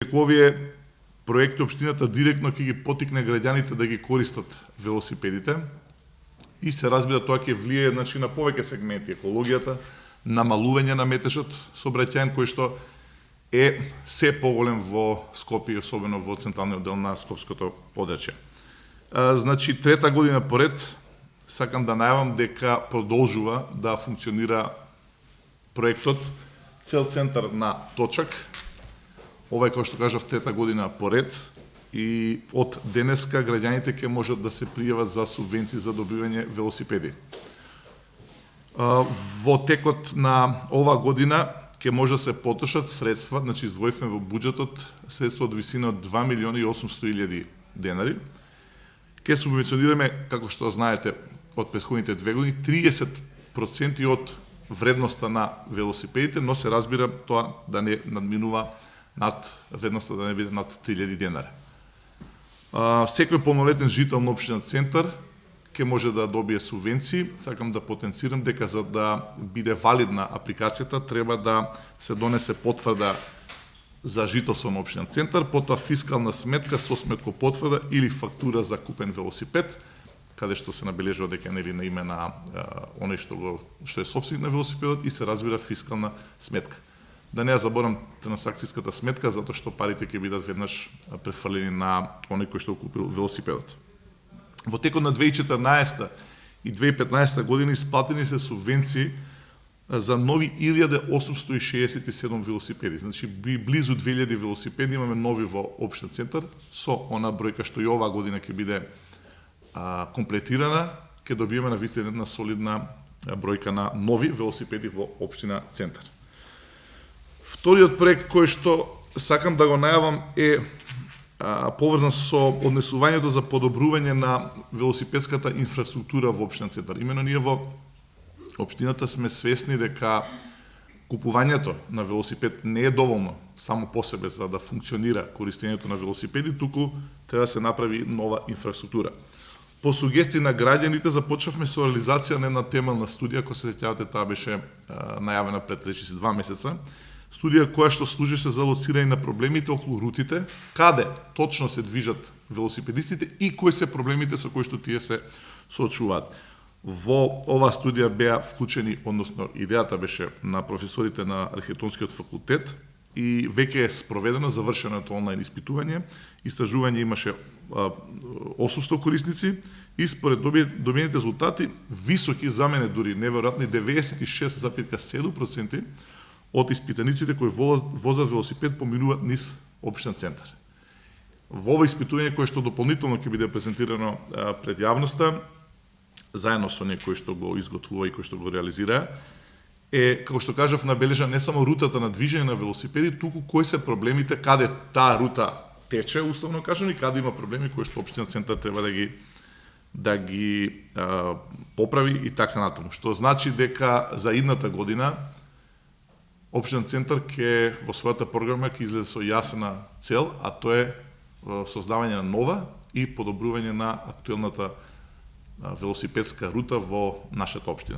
преку овие проекти општината директно ќе ги потикне граѓаните да ги користат велосипедите и се разбира тоа ќе влие на повеќе сегменти, екологијата, намалување на метежот сообраќајен кој што е се поголем во Скопје, особено во централниот дел на скопското подрачје. Трета година поред сакам да најавам дека продолжува да функционира проектот Цел центар на Точак. Ова е, како што кажав, трета година поред и од денеска граѓаните ќе можат да се пријават за субвенции за добивање велосипеди. Во текот на ова година ќе може да се потрошат средства, издвоивме во буџетот средства од висина од 2.800.000 денари. Ќе субвенционираме, како што знаете, од претходните 2 години 30% од вредноста на велосипедите, но се разбира тоа да не надминува над вредноста, да не биде над 3.000 денари. Секој полнолетен жител на општина Центар ќе може да добие субвенции. Сакам да потенцирам дека за да биде валидна апликацијата треба да се донесе потврда за жителство на општина Центар, потоа фискална сметка со сметкопотврда или фактура за купен велосипед, каде што се набележува дека нели на име на оној што е собственик на велосипедот и се разбира фискална сметка. Да не ја заборам трансакцијската сметка, затоа што парите ќе бидат веднаш префрлени на оној кој што купил велосипедот. Во текот на 2014 и 2015 година исплатени се субвенции за нови 1867 велосипеди. Близу 2000 велосипеди имаме нови во општина Центар, со она бројка што и оваа година ќе биде комплетирана, ќе добиеме на вистина една солидна бројка на нови велосипеди во општина Центар. Вториот проект кој што сакам да го најавам е поврзан со однесувањето за подобрување на велосипедската инфраструктура во општина Центар. Имено ние во општината сме свесни дека купувањето на велосипед не е доволно само по себе за да функционира користењето на велосипеди, туку треба да се направи нова инфраструктура. По сугестии на граѓаните започнавме со реализација на една темелна студија, која се сеќавате, таа беше најавена пред 2 месеца. Студија која што служеше за лоцирање на проблемите околу рутите, каде точно се движат велосипедистите и кои се проблемите со кои што тие се соочуваат. Во оваа студија беа вклучени, односно идејата беше на професорите на Архитектонскиот факултет и веќе е спроведено, завршеното онлайн испитување. Истражување имаше 800 корисници и според добиените резултати, високи за мене дури неверојатни 96,7% од испитаниците кои возат велосипед поминуваат низ општина Центар. Во ова испитување кое што дополнително ќе биде презентирано пред јавноста, заедно со некој што го изготвува и кој што го реализира, е, како што кажав, набележа не само рутата на движење на велосипеди, туку кои се проблемите, каде таа рута тече, условно кажано, и каде има проблеми кои што општина Центар треба да ги поправи и така натаму. Што значи дека за идната година општина Центар ќе во својата програма ќе излезе со јасна цел, а тоа е создавање на нова и подобрување на актуелната велосипедска рута во нашата општина.